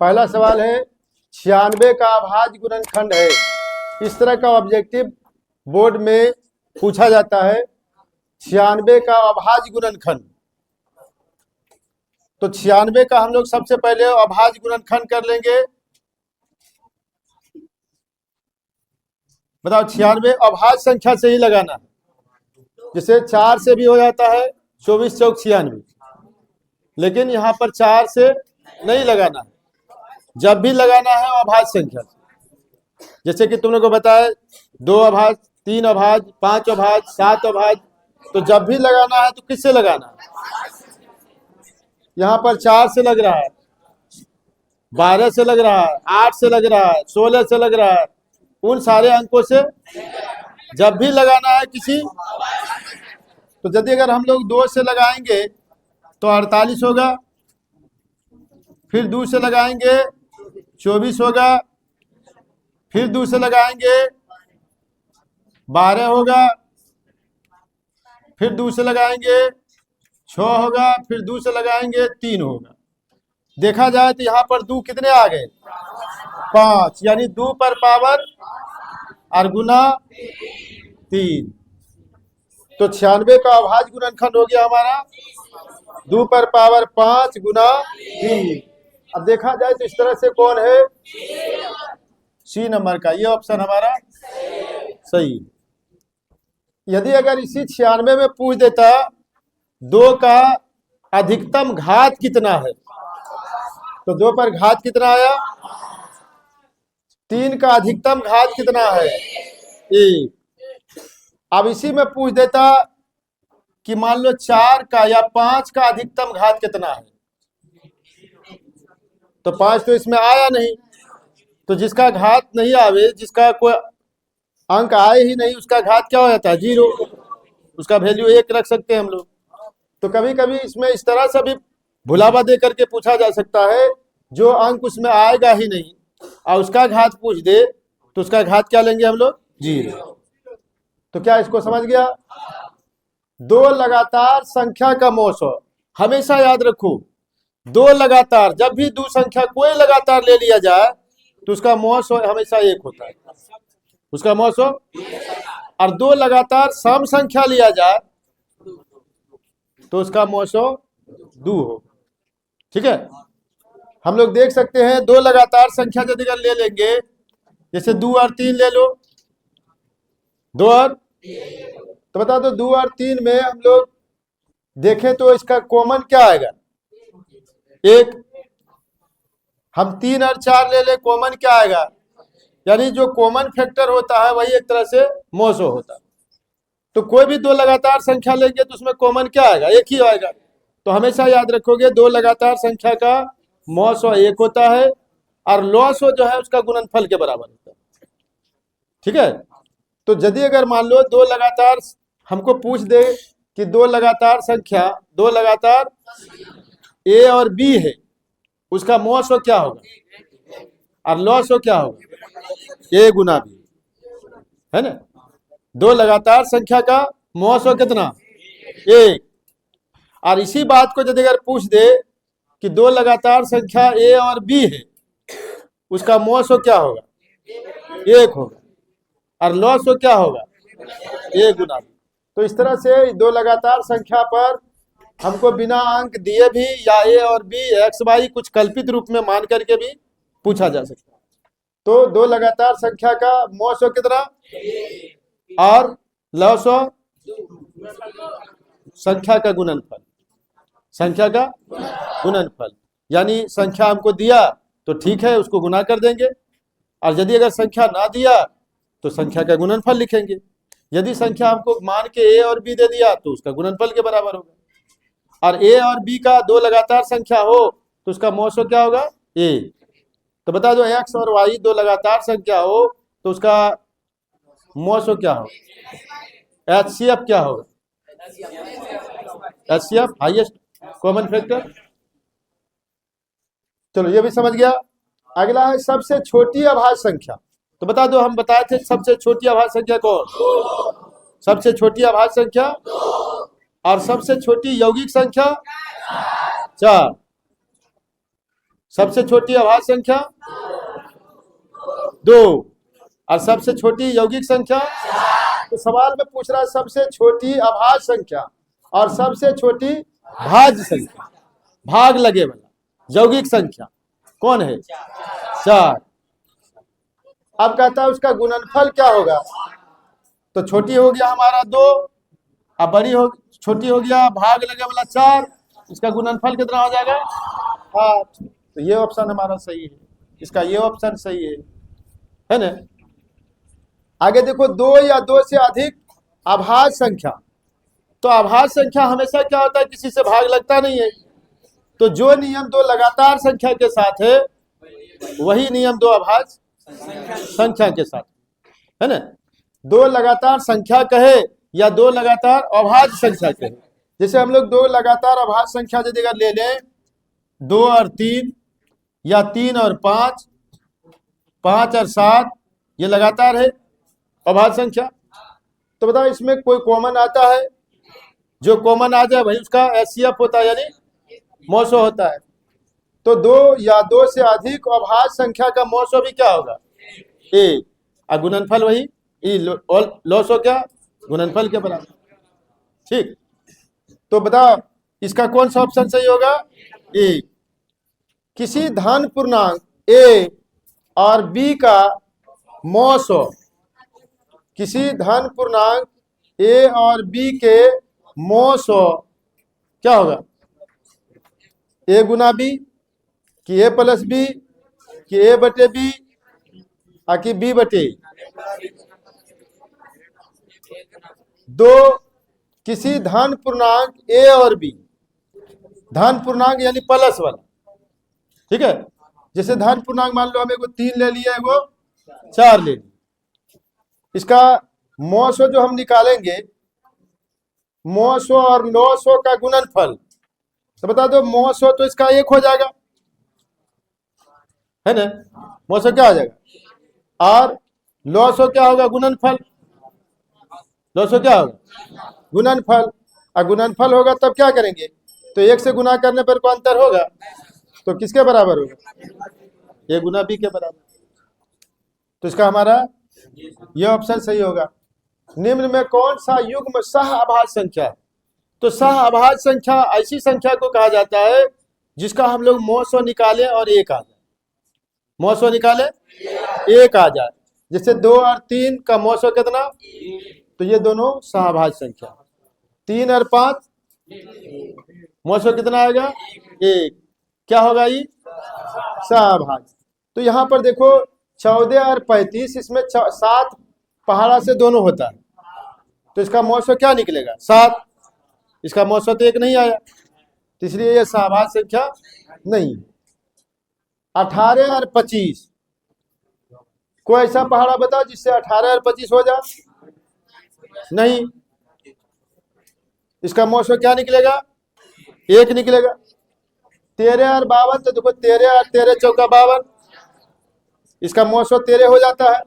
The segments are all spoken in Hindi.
पहला सवाल है 96 का अभाज्य गुणनखंड है। इस तरह का ऑब्जेक्टिव बोर्ड में पूछा जाता है 96 का अभाज्य गुणनखंड। तो 96 का हम लोग सबसे पहले अभाज्य गुणनखंड कर लेंगे। बताओ 96 अभाज्य संख्या से ही लगाना है, जिसे 4 से भी हो जाता है 24 चौक 96, लेकिन यहाँ पर 4 से नहीं लगाना है। जब भी लगाना है अभाज्य संख्या से, जैसे कि तुम लोग को बताया 2 अभाज्य, 3 अभाज्य, 5 अभाज्य, 7 अभाज्य, तो जब भी लगाना है तो किससे लगाना है? यहाँ पर 4 से लग रहा है, 12 से लग रहा है, 8 से लग रहा है, 16 से लग रहा है, उन सारे अंकों से जब भी लगाना है किसी। तो यदि अगर हम लोग 2 से लगाएंगे तो 48 होगा, फिर 2 से लगाएंगे 24 होगा, फिर 2 से लगाएंगे 12 होगा, फिर 2 से लगाएंगे 6 होगा, फिर 2 से लगाएंगे 3 होगा। देखा जाए तो यहाँ पर 2 कितने आ गए? 5, यानी 2 पर पावर और गुना 3। तो 96 का अभाज्य गुणनखंड हो गया हमारा 2 पर पावर 5 गुना 3। अब देखा जाए तो इस तरह से कौन है? सी नंबर का, ये ऑप्शन हमारा सही। यदि अगर इसी 96 में पूछ देता 2 का अधिकतम घात कितना है, तो 2 पर घात कितना आया? 3 का अधिकतम घात कितना है? 1। अब इसी में पूछ देता कि मान लो 4 का या 5 का अधिकतम घात कितना है, तो 5 तो इसमें आया नहीं, तो जिसका घात नहीं आवे, जिसका कोई अंक आए ही नहीं, उसका घात क्या हो जाता है? 0। उसका वैल्यू 1 रख सकते हैं हम लोग। तो कभी कभी इसमें इस तरह से भी भुलावा दे करके पूछा जा सकता है, जो अंक उसमें आएगा ही नहीं और उसका घात पूछ दे तो उसका घात क्या लेंगे हम लोग? 0। तो क्या इसको समझ गया? 2 लगातार संख्या का मौसम हमेशा याद रखो। 2 लगातार, जब भी 2 संख्या कोई लगातार ले लिया जाए तो उसका मौसम हमेशा 1 होता है, उसका मौसम। और 2 लगातार सम संख्या लिया जाए तो उसका मौसम 2 हो। ठीक है, हम लोग देख सकते हैं 2 लगातार संख्या यदि अगर ले लेंगे, जैसे 2 और 3 ले लो, 2 और, तो बता दो 2 और 3 में हम लोग देखें तो इसका कॉमन क्या आएगा? 1। हम 3 और 4 ले ले, कॉमन क्या आएगा? यानी जो कॉमन फैक्टर होता है वही एक तरह से मौसो होता है। तो कोई भी 2 लगातार संख्या लेंगे तो उसमें कॉमन क्या आएगा? 1 ही आएगा। तो हमेशा याद रखोगे 2 लगातार संख्या का मौसो 1 होता है और लॉसो जो है उसका गुणनफल के बराबर होता है। ठीक है, तो यदि अगर मान लो 2 लगातार हमको पूछ दे कि 2 लगातार संख्या, 2 लगातार ए और बी है, उसका मौसो क्या होगा और लॉसो क्या होगा? ए गुना बी, है ना। 2 लगातार संख्या का मौसो कितना? 1। और इसी बात को यदि अगर पूछ दे कि 2 लगातार संख्या ए और बी है, उसका मौसो क्या होगा? 1 होगा और लॉसो क्या होगा? ए गुना बी। तो इस तरह से 2 लगातार संख्या पर हमको बिना अंक दिए भी या ए और बी एक्स वाई कुछ कल्पित रूप में मान करके भी पूछा जा सकता है। तो 2 लगातार संख्या का मौसो कितना और लॉसो? संख्या का गुणनफल, संख्या का गुणनफल। यानी संख्या हमको दिया तो ठीक है, उसको गुना कर देंगे, और यदि अगर संख्या ना दिया तो संख्या का गुणनफल लिखेंगे। यदि संख्या हमको मान के ए और बी दे दिया तो उसका गुणनफल के बराबर होगा। और ए और बी का 2 लगातार संख्या हो तो उसका मौसो क्या होगा? ए। तो बता दो एक्स और वाई 2 लगातार संख्या हो तो उसका मौसो क्या होगा? एचसीएफ क्या होगा? HCF highest common factor. चलो ये भी समझ गया। अगला है सबसे छोटी अभाज्य संख्या। तो बता दो, हम बताए थे सबसे छोटी अभाज्य संख्या कौन? सबसे छोटी अभाज्य संख्या और सबसे छोटी यौगिक संख्या 4। सबसे छोटी अभाज्य संख्या 2 और सबसे छोटी यौगिक संख्या। तो सवाल में पूछ रहा है सबसे छोटी अभाज्य संख्या और सबसे छोटी भाज्य संख्या, भाग लगे वाला यौगिक संख्या कौन है? 4। अब कहता है उसका गुणनफल क्या होगा? तो छोटी हो गया हमारा 2 अब बड़ी हो छोटी हो गया भाग लगे वाला 4, इसका गुणनफल कितना हो जाएगा? 8। तो ये ऑप्शन हमारा सही है, इसका ये ऑप्शन सही है ना। आगे देखो 2 या 2 से अधिक अभाज्य संख्या। तो अभाज्य संख्या हमेशा क्या होता है, किसी से भाग लगता नहीं है। तो जो नियम 2 लगातार संख्या के साथ है वही नियम 2 अभाज्य संख्या के साथ है ना। 2 लगातार संख्या कहे या 2 लगातार अभाज्य संख्या कहे। जैसे हम लोग 2 लगातार अभाज्य संख्या यदि अगर ले लें 2 और 3 या 3 और 5, 5 और 7, ये लगातार है अभाज्य संख्या। तो बताओ इसमें कोई कॉमन आता है? जो कॉमन आ जाए भाई उसका एचसीएफ होता है यानी मौसो होता है। तो 2 या 2 से अधिक अभाज्य संख्या का मौसो भी क्या होगा? 1 और गुणनफल वही लॉसो क्या? गुणनफल के बराबर। ठीक, तो बताओ इसका कौन सा ऑप्शन सही होगा? 1। किसी धन पूर्णांक a और b का मौसो, किसी धन पूर्णांक a और b के मौसो क्या होगा? a गुना b कि a प्लस b कि a बटे b कि b बटे। 2 किसी धन पूर्णांक a और b, धन पूर्णांक यानी प्लस वाला, ठीक है। जैसे धन पूर्णांक मान लो हमें को 3 ले लिया है वो 4 ले लिया, इसका मौसो जो हम निकालेंगे मौसो और लॉसो का गुणनफल, तो बता दो मौसो तो इसका 1 हो जाएगा है ना, मौसो क्या हो जाएगा, और लॉसो क्या होगा? गुणनफल। लॉसो क्या होगा? गुणनफल। और गुणनफल होगा तब क्या करेंगे? तो 1 से गुना करने पर कोई अंतर होगा? तो किसके बराबर होगा? a गुना b के बराबर। तो इसका हमारा ये ऑप्शन सही होगा। निम्न में कौन सा युग्म सह अभाज्य संख्या है? तो सह अभाज्य संख्या ऐसी संख्या को कहा जाता है जिसका हम लोग मौसो निकाले और 1 आ जाए, मौसो निकाले 1 आ जाए। जैसे 2 और 3 का मौसो कितना? तो ये दोनों सह अभाज्य संख्या। 3 और 5 मौसो कितना आएगा? 1। क्या होगा ये? सहअभाज्य। तो यहाँ पर देखो 14 और 35, इसमें 7 पहाड़ा से दोनों होता है, तो इसका मौसो क्या निकलेगा? 7। इसका मौसो तो 1 नहीं आया, तो इसलिए ये सहअभाज्य संख्या नहीं। 18 और 25, कोई ऐसा पहाड़ा बताओ जिससे 18 और 25 हो जाए? नहीं, इसका मौसो क्या निकलेगा? 1 निकलेगा। 13 और 52, तो देखो 13 और 13 चौका 52, इसका मौसो 13 हो जाता है।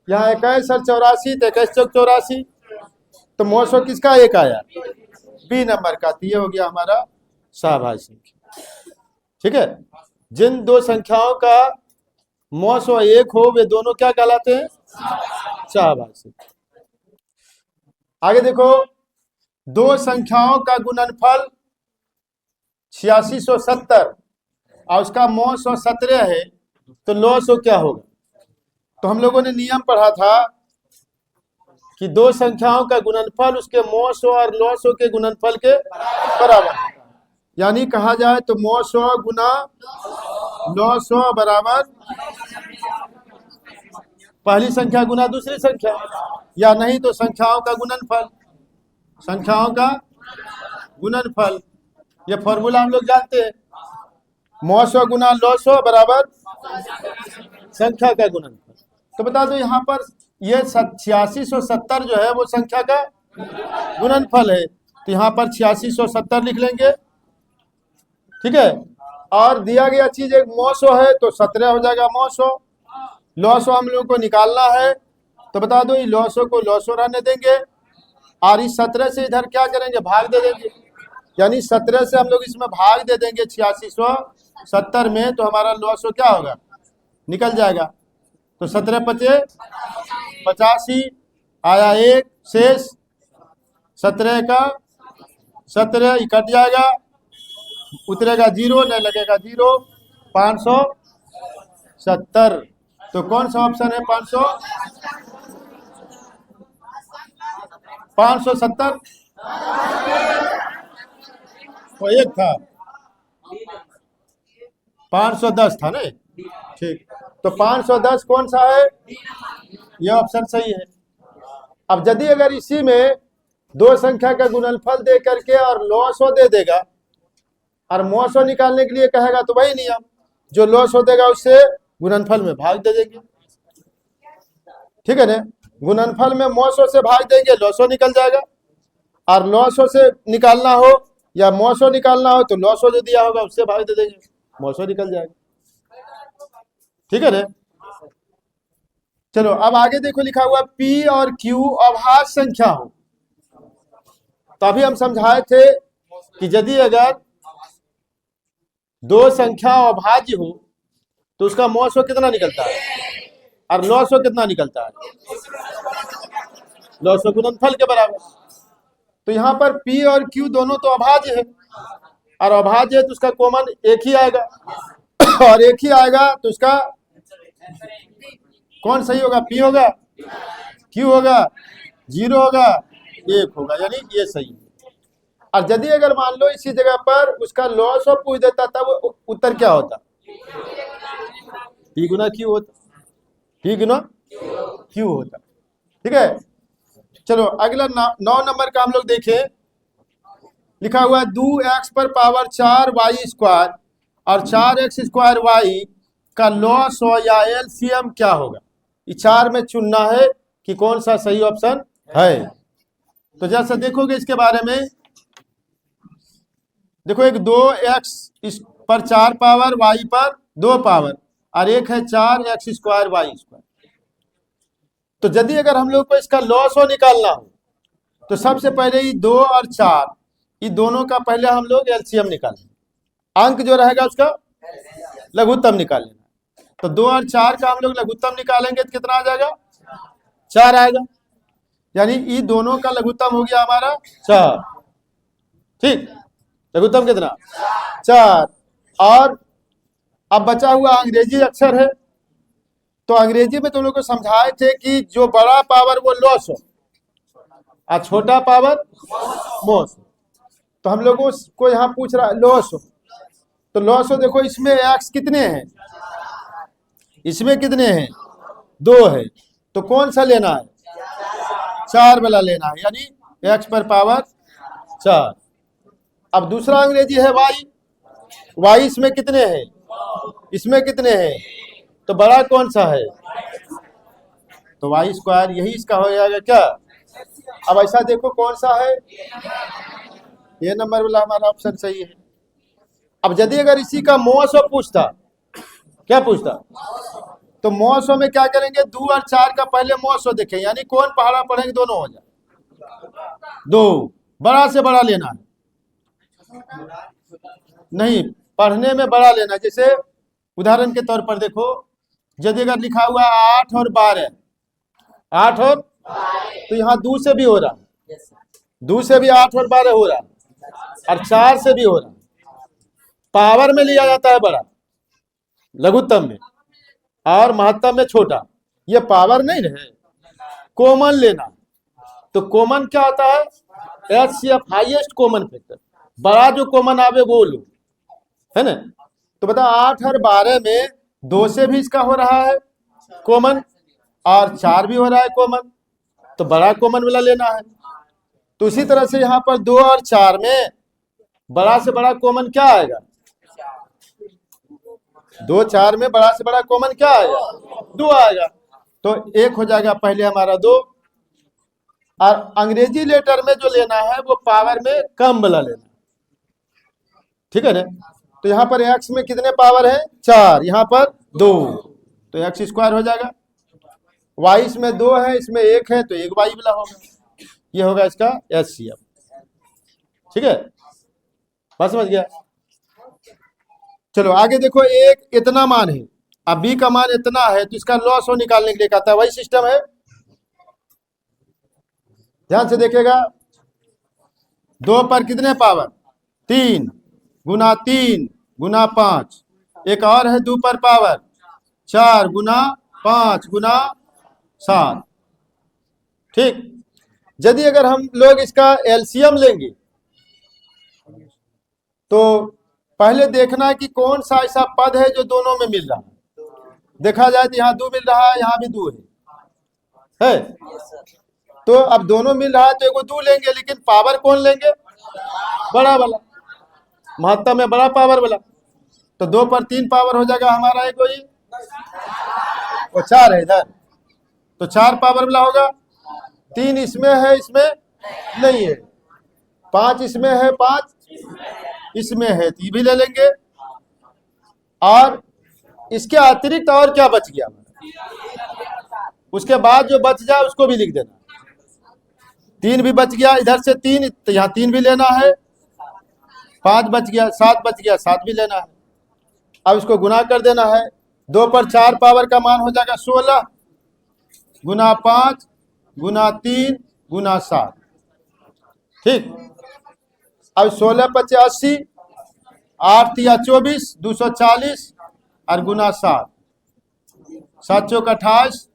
यहाँ 21 और 84, तो 21 चौक 84, तो मौसो किसका 1 आया? बी नंबर का। तो ये हो गया हमारा सहअभाज्य संख्या। ठीक है, जिन 2 संख्याओं का मौसो 1 हो वे दोनों क्या कहलाते हैं? सहअभाज्य संख्या। आगे देखो 2 संख्याओं का गुणनफल 8670 और उसका मौसो 17 है, तो लॉसो क्या होगा? तो हम लोगों ने नियम पढ़ा था कि 2 संख्याओं का गुणनफल उसके मौसो और लॉसो के गुणनफल के बराबर, यानी कहा जाए तो मौसो गुना लॉसो बराबर पहली संख्या गुना दूसरी संख्या, या नहीं तो संख्याओं का गुणनफल, संख्याओं का गुणनफल। ये फॉर्मूला हम लोग जानते हैं, मौसो गुना लॉसो बराबर संख्या का गुणनफल। तो बता दो यहाँ पर ये 8670 जो है वो संख्या का गुणनफल है, तो यहाँ पर 8670 लिख लेंगे। ठीक है, और दिया गया चीज एक मौसो है तो 17 हो जाएगा मौसो। लॉसो हम लोग को निकालना है, तो बता दो लॉसो को लॉसो रहने देंगे और इस 17 से इधर क्या करेंगे? भाग दे देंगे, यानी 17 से हम लोग इसमें भाग दे देंगे 8670 70 में, तो हमारा 900 क्या होगा, निकल जाएगा। तो 17 पचे 85, आया 1 शेष, 17 का 17 कट जाएगा, उतरेगा 0, नहीं लगेगा 0, 570। तो कौन सा ऑप्शन है 570? तो एक था, 510 था नहीं, ठीक। तो 510 कौन सा है, ये ऑप्शन सही है। अब यदि अगर इसी में दो संख्या का गुणनफल दे करके और 900 दे देगा और 900 निकालने के लिए कहेगा, तो वही नियम, जो 900 देगा उससे गुणनफल में भाग दे देंगे, ठीक है ना। गुणनफल में 900 से भाग देंगे, 900 निकल जाएगा, और 900 से निकालना हो या 900 निकालना हो तो 900 जो दिया होगा उससे भाग दे देंगे, 900 निकल जाएगा, ठीक है ना। चलो अब आगे देखो, लिखा हुआ P और Q अभाज्य संख्या हो। तो अभी हम समझाए थे कि यदि अगर दो संख्या अभाज्य हो तो उसका 900 कितना निकलता है और 900 कितना निकलता है, 900 गुणनफल के बराबर। तो यहाँ पर P और Q दोनों तो अभाज्य है, और अभाज्य है तो उसका कॉमन एक ही आएगा, और एक ही आएगा तो उसका कौन सही होगा, P होगा, Q होगा, 0 होगा, 1 होगा, यानी ये सही है। और यदि अगर मान लो इसी जगह पर उसका 900 पूछ देता तब उत्तर क्या होता, P गुना Q होता, P गुना Q होता, ठीक है। चलो अगला 9 नंबर का हम लोग देखें, लिखा हुआ है 2x पर पावर 4y स्क्वायर और 4x स्क्वायर y का 900 या एलसीएम क्या होगा। ये 4 में चुनना है कि कौन सा सही ऑप्शन है। तो जैसा देखोगे इसके बारे में, देखो एक 2x पर 4 पावर, y पर 2 पावर, और एक है 4x स्क्वायर y स्क्वायर। तो यदि अगर हम लोग को इसका 900 निकालना हो तो सबसे पहले ये 2 और 4, ये दोनों का पहले हम लोग एलसीएम निकालेंगे, अंक जो रहेगा उसका लघुत्तम निकाल लेना। तो 2 और 4 का हम लोग लघुत्तम निकालेंगे तो कितना आ जाएगा, 4 आएगा, यानी ये दोनों का लघुत्तम हो गया हमारा 4, ठीक। लघुत्तम कितना, 4। और अब बचा हुआ अंग्रेजी अक्षर है, तो अंग्रेजी में तुम लोग को समझाए थे कि जो बड़ा पावर वो 900 और छोटा पावर 900। तो हम लोगों को यहाँ पूछ रहा है 900, तो 900 देखो इसमें x कितने हैं, इसमें कितने हैं, 2 है, तो कौन सा लेना है, 4 वाला लेना है, यानी x पर पावर 4। अब दूसरा अंग्रेजी है y इसमें कितने हैं, इसमें कितने हैं, तो बड़ा कौन सा है, तो y स्क्वायर, यही इसका हो जाएगा क्या। अब ऐसा देखो कौन सा है, ये नंबर वाला हमारा ऑप्शन सही है। अब यदि अगर इसी का 900 पूछता, क्या पूछता, तो 900 में क्या करेंगे, 2 और 4 का पहले 900 देखें, यानी कौन पहाड़ा पढ़ेंगे दोनों हो जाए, 2 बड़ा से बड़ा लेना है, नहीं पढ़ने में बड़ा लेना। जैसे उदाहरण के तौर पर देखो, यदि अगर लिखा हुआ 8 और 12, 8 और, तो यहाँ 2 से भी हो रहा, 2 से भी 8 और 12 हो रहा, और 4 से भी हो रहा। पावर में लिया जाता है बड़ा, लघुत्तम में, और महत्तम में छोटा। ये पावर नहीं है, कॉमन लेना। तो कॉमन क्या होता है, एचसीएफ, हाईएस्ट कॉमन फैक्टर, बड़ा जो कॉमन आवे वो लो, है ना। तो बता 8 और 12 में 2 से भी इसका हो रहा है कॉमन, और 4 भी हो रहा है कॉमन, तो बड़ा कॉमन वाला लेना है। तो इसी तरह से यहाँ पर 2 और 4 में बड़ा से बड़ा कॉमन क्या आएगा, 2 4 में बड़ा से बड़ा कॉमन क्या आएगा, 2 आएगा, तो 1 हो जाएगा पहले हमारा 2। और अंग्रेजी लेटर में जो लेना है वो पावर में कम वाला लेना, ठीक है ना। तो यहाँ पर x में कितने पावर है, 4, यहाँ पर 2, तो x स्क्वायर हो जाएगा। y इसमें 2 है, इसमें 1 है, तो 1 y वाला होगा, ये होगा इसका एचसीएफ, ठीक है, बात समझ गया। चलो आगे देखो, एक इतना मान है, अब बी का मान इतना है, तो इसका लॉस हो निकालने के लिए कहता है, वही सिस्टम है। ध्यान से देखिएगा, 2 पर कितने पावर 3 गुना 3 गुना 5, एक और है 2 पर पावर 4 गुना 5 गुना 7। ठीक, यदि अगर हम लोग इसका एलसीएम लेंगे तो पहले देखना है कि कौन सा ऐसा पद है जो दोनों में मिल रहा है। देखा जाए तो यहाँ 2 मिल रहा है, यहाँ भी 2 है। तो अब दोनों मिल रहा है तो एगो 2 लेंगे, लेकिन पावर कौन लेंगे, बड़ा वाला, महत्तम में बड़ा पावर वाला। तो 2 पर 3 पावर हो जाएगा हमारा, एक वही और 4 है इधर, तो 4 पावर वाला होगा। 3 इसमें है, इसमें नहीं है। 5 इसमें है, 5 इसमें है, तो ये भी ले लेंगे। और इसके अतिरिक्त और क्या बच गया, उसके बाद जो बच जाए उसको भी लिख देना। 3 भी बच गया, इधर से 3, तो यहाँ 3 भी लेना है। 5 बच गया, 7 बच गया, 7 भी लेना है। अब इसको गुना कर देना है। 2 पर 4 पावर का मान हो जाएगा 16 गुना 5 गुना 3 गुना 7। ठीक, अब 16 पचे 80, 8 या 24 240 और गुना 7, 7 चौक 28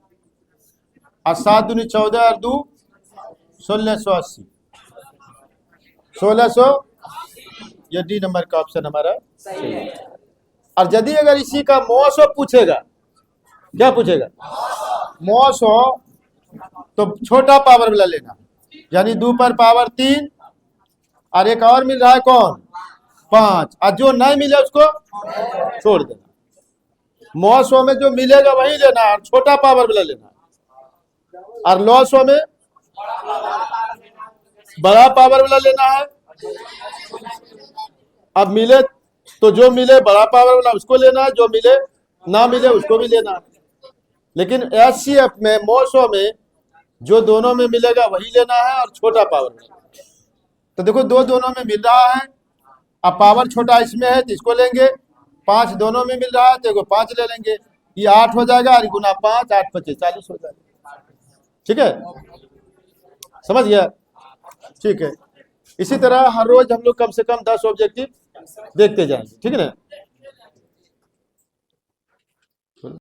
और 7 दूनी 14 और 2 1680, 1600। ये डी नंबर का ऑप्शन हमारा सही है। और यदि अगर इसी का मौसो पूछेगा, क्या पूछेगा, मौसो, तो छोटा पावर वाला लेना, यानी 2 पर पावर 3 और एक और मिल रहा है कौन 5, और जो नहीं मिले उसको छोड़ देना। मौसो में जो मिलेगा वही लेना है और छोटा पावर वाला लेना है, और लॉसो में बड़ा पावर वाला लेना है। अब मिले तो जो मिले बड़ा पावर वाला उसको लेना है, जो मिले ना मिले उसको भी लेना है। लेकिन एचसीएफ में मौसो में जो दोनों में मिलेगा वही लेना है और छोटा पावर वाला। तो देखो दोनों में मिल रहा है, अब पावर छोटा इसमें है तो इसको लेंगे। 5 दोनों में मिल रहा है तो 5 ले लेंगे, ये 8 हो जाएगा और गुना 5 8 5 40 हो जाएगा। ठीक है, समझ गया। ठीक है, इसी तरह हर रोज हम लोग कम से कम 10 ऑब्जेक्टिव देखते जाएंगे। ठीक है ना।